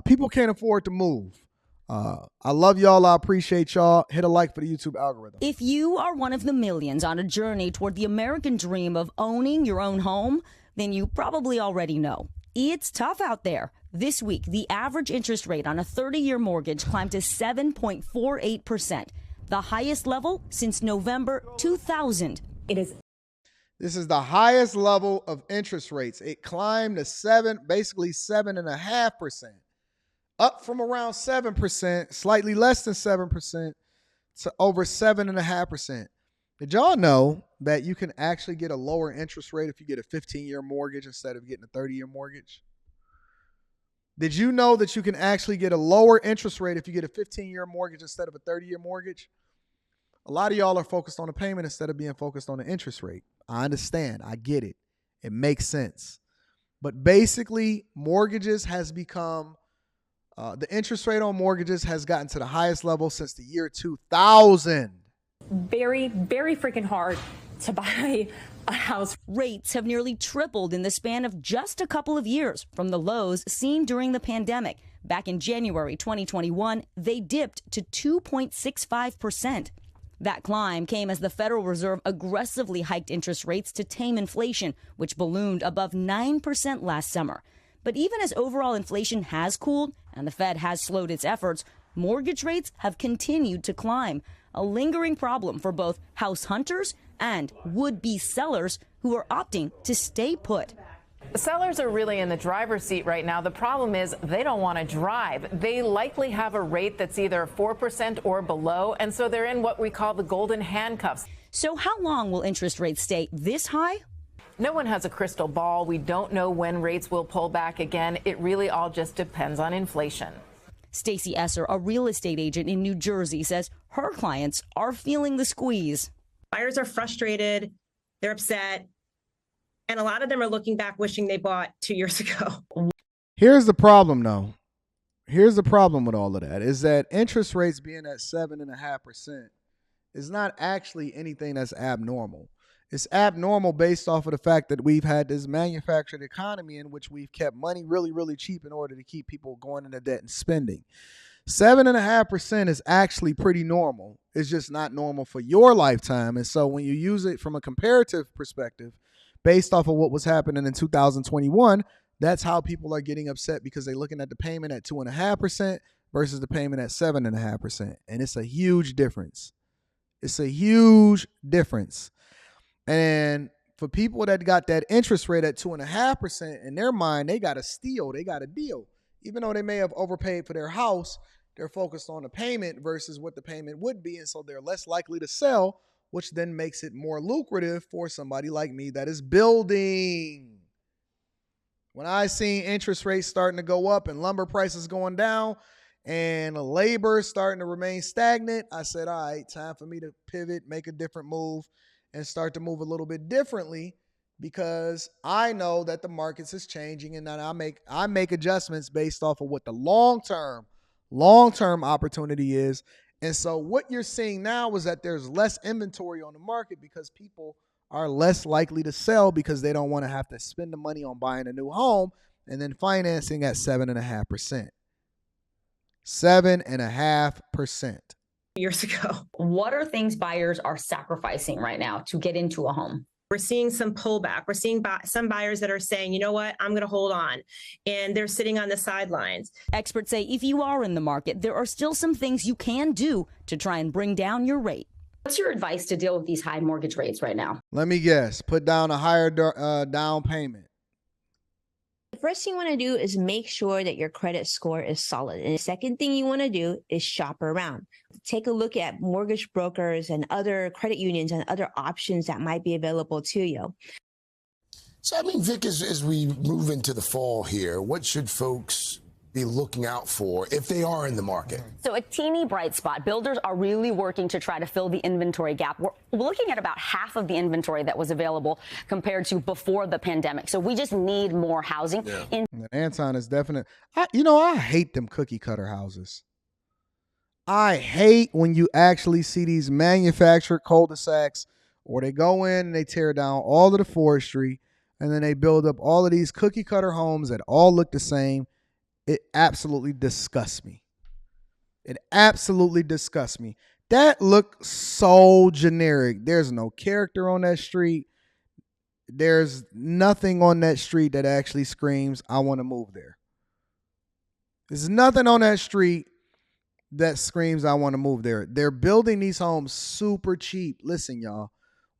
people can't afford to move. I love y'all. I appreciate y'all. Hit a like for the YouTube algorithm. If you are one of the millions on a journey toward the American dream of owning your own home, then you probably already know. It's tough out there. This week, the average interest rate on a 30-year mortgage climbed to 7.48%, the highest level since November 2000. This is the highest level of interest rates. It climbed to basically 7.5%, up from around 7%, slightly less than 7%, to over 7.5%. Did y'all know that you can actually get a lower interest rate if you get a 15-year mortgage instead of getting a 30-year mortgage? Did you know that you can actually get a lower interest rate if you get a 15-year mortgage instead of a 30-year mortgage? A lot of y'all are focused on the payment instead of being focused on the interest rate. I understand. I get it. It makes sense. But basically, mortgages has become, the interest rate on mortgages has gotten to the highest level since the year 2000. Very, very freaking hard to buy a house. Rates have nearly tripled in the span of just a couple of years from the lows seen during the pandemic. Back in January 2021, they dipped to 2.65%. That climb came as the Federal Reserve aggressively hiked interest rates to tame inflation, which ballooned above 9% last summer. But even as overall inflation has cooled and the Fed has slowed its efforts, mortgage rates have continued to climb, a lingering problem for both house hunters and would-be sellers who are opting to stay put. Sellers are really in the driver's seat right now. The problem is they don't want to drive. They likely have a rate that's either 4% or below, and so they're in what we call the golden handcuffs. So how long will interest rates stay this high? No one has a crystal ball. We don't know when rates will pull back again. It really all just depends on inflation. Stacey Esser, a real estate agent in New Jersey, says her clients are feeling the squeeze. Buyers are frustrated. They're upset. And a lot of them are looking back wishing they bought 2 years ago. Here's the problem, though. Here's the problem with all of that is that interest rates being at 7.5% is not actually anything that's abnormal. It's abnormal based off of the fact that we've had this manufactured economy in which we've kept money really, really cheap in order to keep people going into debt and spending. 7.5% is actually pretty normal. It's just not normal for your lifetime. And so when you use it from a comparative perspective, based off of what was happening in 2021, that's how people are getting upset because they're looking at the payment at 2.5% versus the payment at 7.5%. And it's a huge difference. It's a huge difference. And for people that got that interest rate at 2.5%, in their mind, they got a steal. They got a deal. Even though they may have overpaid for their house, they're focused on the payment versus what the payment would be. And so they're less likely to sell, which then makes it more lucrative for somebody like me that is building. When I seen interest rates starting to go up and lumber prices going down and labor starting to remain stagnant, I said, all right, time for me to pivot, make a different move, and start to move a little bit differently because I know that the markets is changing and that I make adjustments based off of what the long-term opportunity is. And so what you're seeing now is that there's less inventory on the market because people are less likely to sell because they don't want to have to spend the money on buying a new home and then financing at 7.5%. 7.5%. Years ago. What are things buyers are sacrificing right now to get into a home? We're seeing some pullback. We're seeing some buyers that are saying, you know what, I'm going to hold on. And they're sitting on the sidelines. Experts say if you are in the market, there are still some things you can do to try and bring down your rate. What's your advice to deal with these high mortgage rates right now? Let me guess. Put down a higher down payment. The first thing you want to do is make sure that your credit score is solid. And the second thing you want to do is shop around. Take a look at mortgage brokers and other credit unions and other options that might be available to you. So, I mean, Vic, as we move into the fall here, what should folks be looking out for if they are in the market? So a teeny bright spot. Builders are really working to try to fill the inventory gap. We're looking at about half of the inventory that was available compared to before the pandemic. So we just need more housing. Yeah. Anton is definite. I hate them cookie cutter houses. I hate when you actually see these manufactured cul-de-sacs where they go in and they tear down all of the forestry and then they build up all of these cookie cutter homes that all look the same. It absolutely disgusts me. It absolutely disgusts me. That looks so generic. There's no character on that street. There's nothing on that street that actually screams, I want to move there. There's nothing on that street that screams, I want to move there. They're building these homes super cheap. Listen, y'all,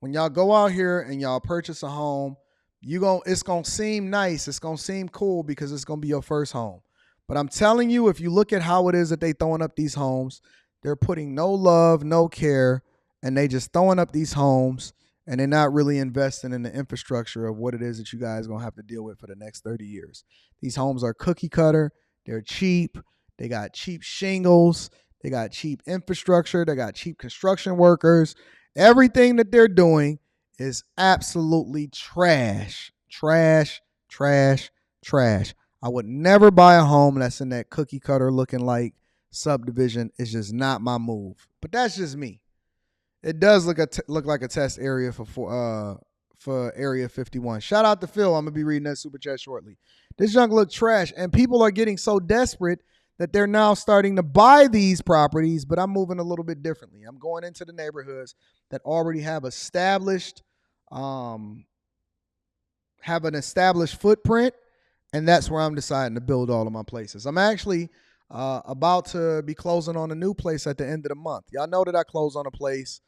when y'all go out here and y'all purchase a home, it's going to seem nice. It's going to seem cool because it's going to be your first home. But I'm telling you, if you look at how it is that they throwing up these homes, they're putting no love, no care, and they just throwing up these homes, and they're not really investing in the infrastructure of what it is that you guys are going to have to deal with for the next 30 years. These homes are cookie cutter. They're cheap. They got cheap shingles. They got cheap infrastructure. They got cheap construction workers. Everything that they're doing is absolutely trash. Trash, trash, trash. I would never buy a home that's in that cookie cutter looking like subdivision. It's just not my move. But that's just me. It does look like a test area for Area 51. Shout out to Phil. I'm gonna be reading that super chat shortly. This junk look trash, and people are getting so desperate that they're now starting to buy these properties. But I'm moving a little bit differently. I'm going into the neighborhoods that already have an established footprint. And that's where I'm deciding to build all of my places. I'm actually about to be closing on a new place at the end of the month. Y'all know that I closed on a place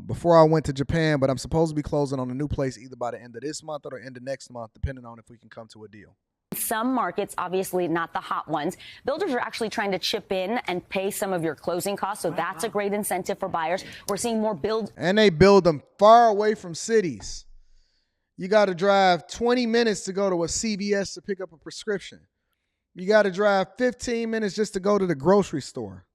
before I went to Japan, but I'm supposed to be closing on a new place either by the end of this month or the end of next month, depending on if we can come to a deal. Some markets, obviously not the hot ones, builders are actually trying to chip in and pay some of your closing costs. So that's a great incentive for buyers. We're seeing more build. And they build them far away from cities. You got to drive 20 minutes to go to a CVS to pick up a prescription. You got to drive 15 minutes just to go to the grocery store.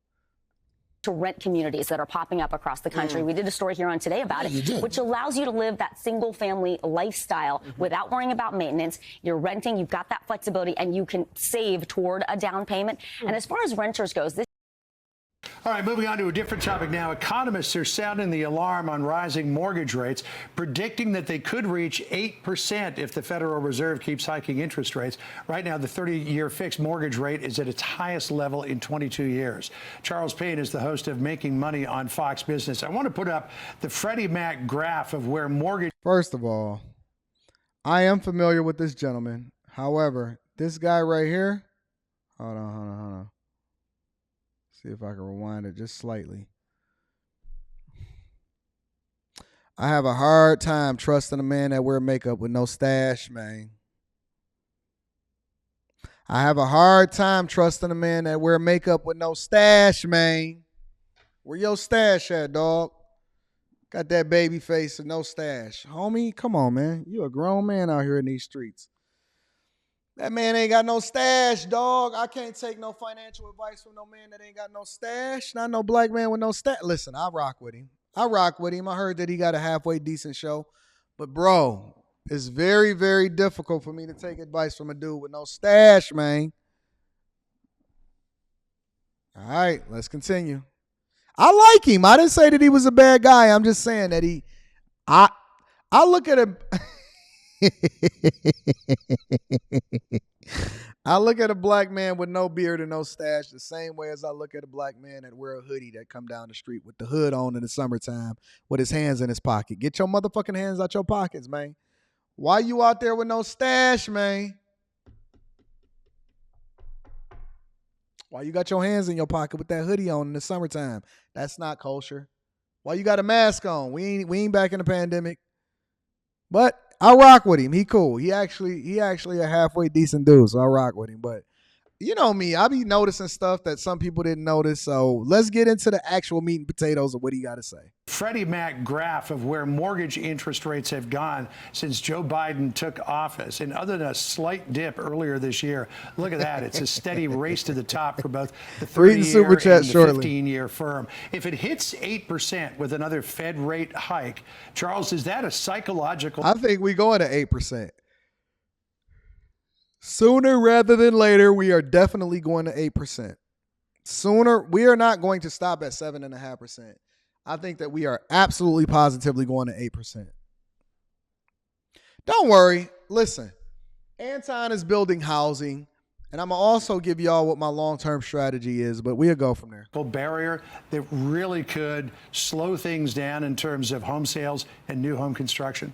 To rent communities that are popping up across the country. We did a story here on Today about it, which allows you to live that single family lifestyle without worrying about maintenance. You're renting, you've got that flexibility, and you can save toward a down payment. And as far as renters goes, this. All right, moving on to a different topic now. Economists are sounding the alarm on rising mortgage rates, predicting that they could reach 8% if the Federal Reserve keeps hiking interest rates. Right now, the 30-year fixed mortgage rate is at its highest level in 22 years. Charles Payne is the host of Making Money on Fox Business. I want to put up the Freddie Mac graph of where mortgage... First of all, I am familiar with this gentleman. However, this guy right here... Hold on. See if I can rewind it just slightly. I have a hard time trusting a man that wear makeup with no stash, man. I have a hard time trusting a man that wear makeup with no stash, man. Where your stash at, dog? Got that baby face and no stash. Homie, come on, man. You a grown man out here in these streets. That man ain't got no stash, dog. I can't take no financial advice from no man that ain't got no stash. Not no black man with no stash. Listen, I rock with him. I heard that he got a halfway decent show. But, bro, it's very, very difficult for me to take advice from a dude with no stash, man. All right, let's continue. I like him. I didn't say that he was a bad guy. I'm just saying that I look at him. I look at a black man with no beard and no stash the same way as I look at a black man that wear a hoodie that come down the street with the hood on in the summertime with his hands in his pocket. Get your motherfucking hands out your pockets, man. Why you out there with no stash, man? Why you got your hands in your pocket with that hoodie on in the summertime? That's not kosher. Why you got a mask on? We ain't back in the pandemic. But I rock with him. He cool. He actually a halfway decent dude, so I rock with him. But you know me, I be noticing stuff that some people didn't notice. So let's get into the actual meat and potatoes of what he got to say. Freddie Mac graph of where mortgage interest rates have gone since Joe Biden took office. And other than a slight dip earlier this year, look at that. It's a steady race to the top for both the 30-year and the 15-year firm. If it hits 8% with another Fed rate hike, Charles, is that a psychological... I think we going to 8%. Sooner rather than later, we are definitely going to 8%. Sooner, we are not going to stop at 7.5%. I think that we are absolutely positively going to 8%. Don't worry. Listen, Anton is building housing And I'm going to also give y'all what my long-term strategy is, but we'll go from there. Barrier that really could slow things down in terms of home sales and new home construction?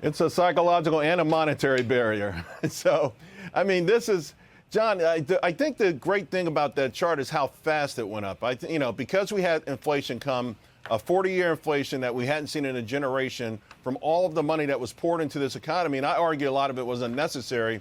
It's a psychological and a monetary barrier. So, I mean, this is, John, I think the great thing about that chart is how fast it went up. Because we had inflation come, a 40-year inflation that we hadn't seen in a generation from all of the money that was poured into this economy, and I argue a lot of it was unnecessary.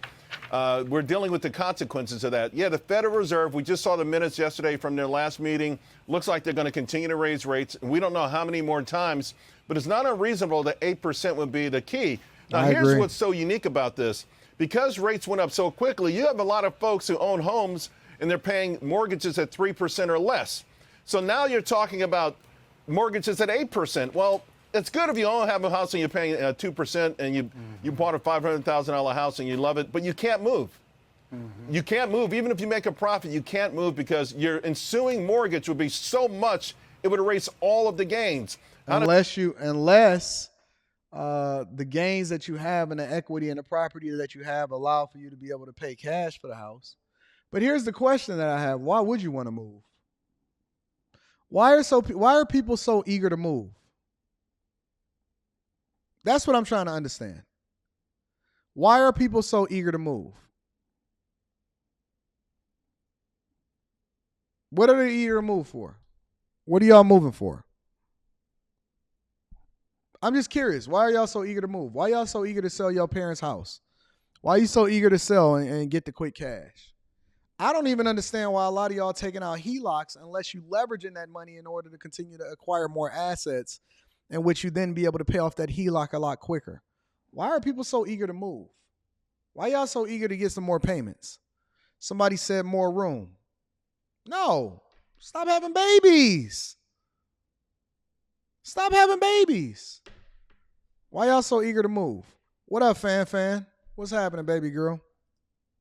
We're dealing with the consequences of that. Yeah, the Federal Reserve, we just saw the minutes yesterday from their last meeting. Looks like they're going to continue to raise rates. We don't know how many more times, but it's not unreasonable that 8% would be the key. Now, here's what's so unique about this. Because rates went up so quickly, you have a lot of folks who own homes and they're paying mortgages at 3% or less. So now you're talking about mortgages at 8%. Well, it's good if you own have a house and you're paying 2% and you bought a $500,000 house and you love it, but you can't move. You can't move. Even if you make a profit, you can't move because your ensuing mortgage would be so much, it would erase all of the gains. Unless the gains that you have and the equity and the property that you have allow for you to be able to pay cash for the house. But here's the question that I have. Why would you want to move? Why are people so eager to move? That's what I'm trying to understand. Why are people so eager to move? What are they eager to move for? What are y'all moving for? I'm just curious. Why are y'all so eager to move? Why y'all so eager to sell your parents' house? Why are you so eager to sell and get the quick cash? I don't even understand why a lot of y'all taking out HELOCs unless you leveraging that money in order to continue to acquire more assets in which you then be able to pay off that HELOC a lot quicker. Why are people so eager to move? Why y'all so eager to get some more payments? Somebody said more room. No. Stop having babies. Stop having babies. Why y'all so eager to move? What up, fan? What's happening, baby girl?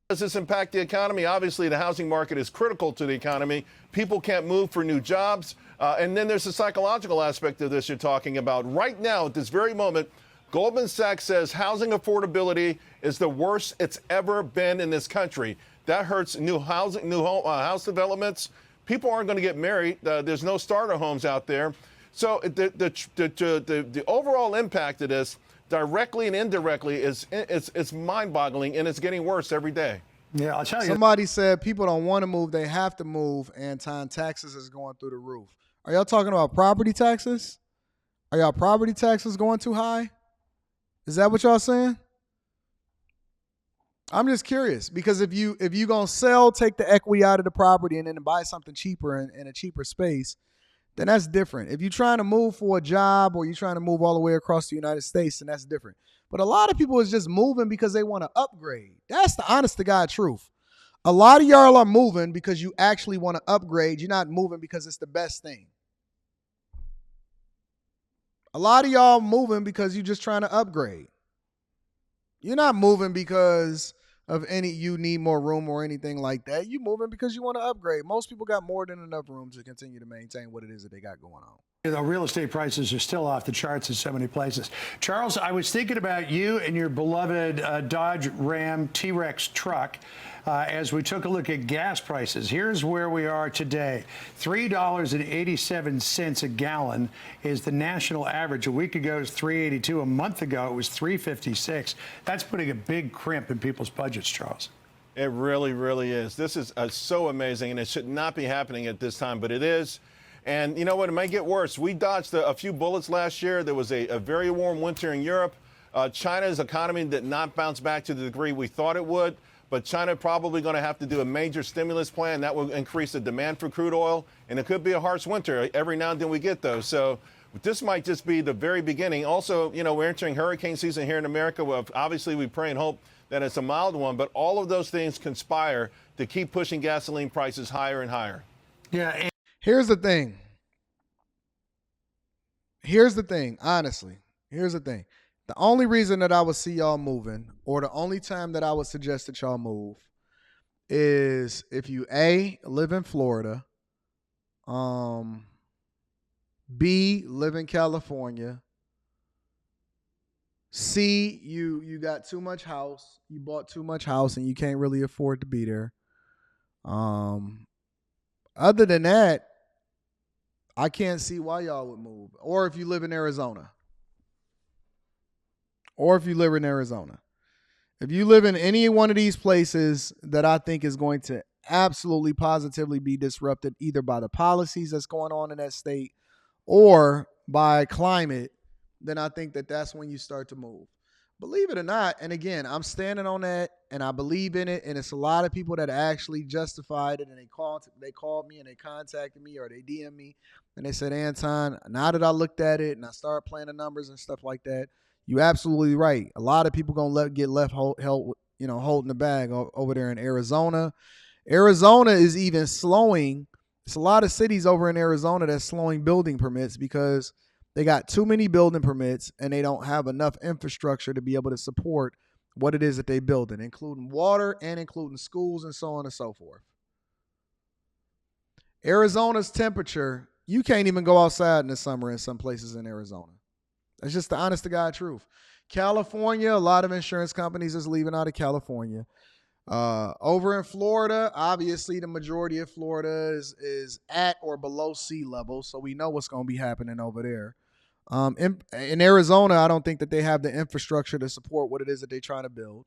Does this impact the economy? Obviously, the housing market is critical to the economy. People can't move for new jobs. And then there's the psychological aspect of this you're talking about. Right now, at this very moment, Goldman Sachs says housing affordability is the worst it's ever been in this country. That hurts new housing, house developments. People aren't going to get married. There's no starter homes out there. So the overall impact of this, directly and indirectly, it's mind-boggling, and it's getting worse every day. Yeah, I'll tell you. Somebody said people don't want to move; they have to move, and taxes is going through the roof. Are y'all talking about property taxes? Are y'all property taxes going too high? Is that what y'all saying? I'm just curious because if you gonna sell, take the equity out of the property, and then buy something cheaper in a cheaper space, then that's different. If you're trying to move for a job or you're trying to move all the way across the United States, then that's different. But a lot of people is just moving because they want to upgrade. That's the honest to God truth. A lot of y'all are moving because you actually want to upgrade. You're not moving because it's the best thing. A lot of y'all moving because you're just trying to upgrade. You're not moving because of you need more room or anything like that. You moving because you want to upgrade. Most people got more than enough room to continue to maintain what it is that they got going on. The real estate prices are still off the charts in so many places. Charles, I was thinking about you and your beloved Dodge Ram T-Rex truck as we took a look at gas prices. Here's where we are today. $3.87 a gallon is the national average. A week ago it was $3.82. A month ago it was $3.56. That's putting a big crimp in people's budgets, Charles. It really, really is. This is so amazing, and it should not be happening at this time, but it is. And you know what? It might get worse. We dodged a few bullets last year. There was a very warm winter in Europe. China's economy did not bounce back to the degree we thought it would. But China probably going to have to do a major stimulus plan. That will increase the demand for crude oil. And it could be a harsh winter. Every now and then we get those. So this might just be the very beginning. Also, you know, we're entering hurricane season here in America. Well, obviously, we pray and hope that it's a mild one. But all of those things conspire to keep pushing gasoline prices higher and higher. Yeah. Here's the thing. Honestly. Here's the thing. The only reason that I would see y'all moving, or the only time that I would suggest that y'all move, is if you A, live in Florida, B, live in California, C, you got too much house, you bought too much house and you can't really afford to be there, Um, Other than that, I can't see why y'all would move. Or if you live in Arizona. If you live in any one of these places that I think is going to absolutely positively be disrupted either by the policies that's going on in that state or by climate, then I think that that's when you start to move. Believe it or not, and again, I'm standing on that and I believe in it, and it's a lot of people that actually justified it, and they called me and they contacted me or they DM me and they said, Anton, now that I looked at it and I started playing the numbers and stuff like that, you absolutely right. A lot of people gonna get left holding the bag over there in Arizona. Arizona is even slowing. It's a lot of cities over in Arizona that's slowing building permits because they got too many building permits and they don't have enough infrastructure to be able to support what it is that they building, including water and including schools and so on and so forth. Arizona's temperature, you can't even go outside in the summer in some places in Arizona. That's just the honest to God truth. California, a lot of insurance companies is leaving out of California. Over in Florida, obviously the majority of Florida is at or below sea level, so we know what's going to be happening over there. In Arizona, I don't think that they have the infrastructure to support what it is that they're trying to build.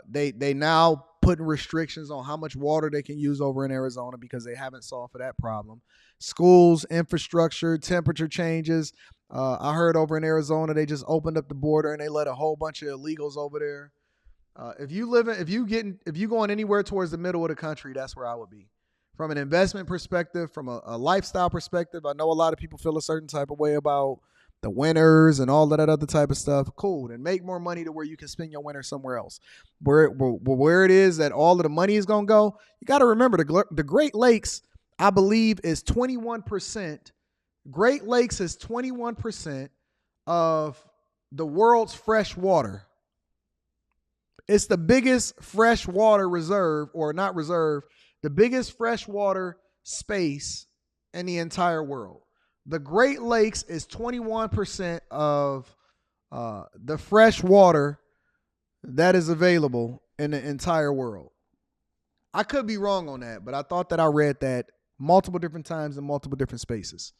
They now putting restrictions on how much water they can use over in Arizona because they haven't solved for that problem. Schools, infrastructure, temperature changes. I heard over in Arizona they just opened up the border and they let a whole bunch of illegals over there. If you going anywhere towards the middle of the country, that's where I would be. From an investment perspective, from a lifestyle perspective, I know a lot of people feel a certain type of way about the winters and all of that other type of stuff. Cool, then make more money to where you can spend your winter somewhere else. Where it is that all of the money is going to go, you got to remember the Great Lakes, I believe, is 21%. Great Lakes is 21% of the world's fresh water. It's the biggest freshwater reserve, or not reserve, the biggest freshwater space in the entire world. The Great Lakes is 21% of the fresh water that is available in the entire world. I could be wrong on that, but I thought that I read that multiple different times in multiple different spaces.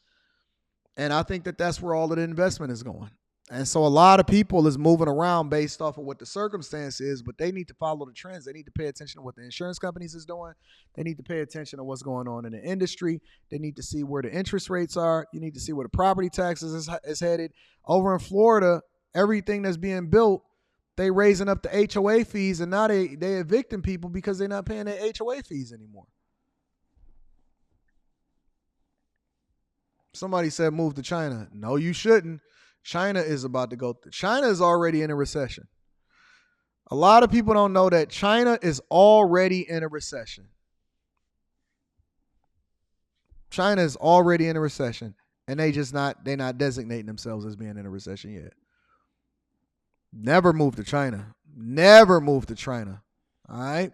And I think that that's where all of the investment is going. And so a lot of people is moving around based off of what the circumstance is, but they need to follow the trends. They need to pay attention to what the insurance companies is doing. They need to pay attention to what's going on in the industry. They need to see where the interest rates are. You need to see where the property taxes is headed. Over in Florida, everything that's being built, they raising up the HOA fees, and now they evicting people because they're not paying their HOA fees anymore. Somebody said move to China. No, you shouldn't. China is about to go through. China is already in a recession. A lot of people don't know that China is already in a recession. China is already in a recession, and they're not designating themselves as being in a recession yet. Never move to China. Never move to China. All right.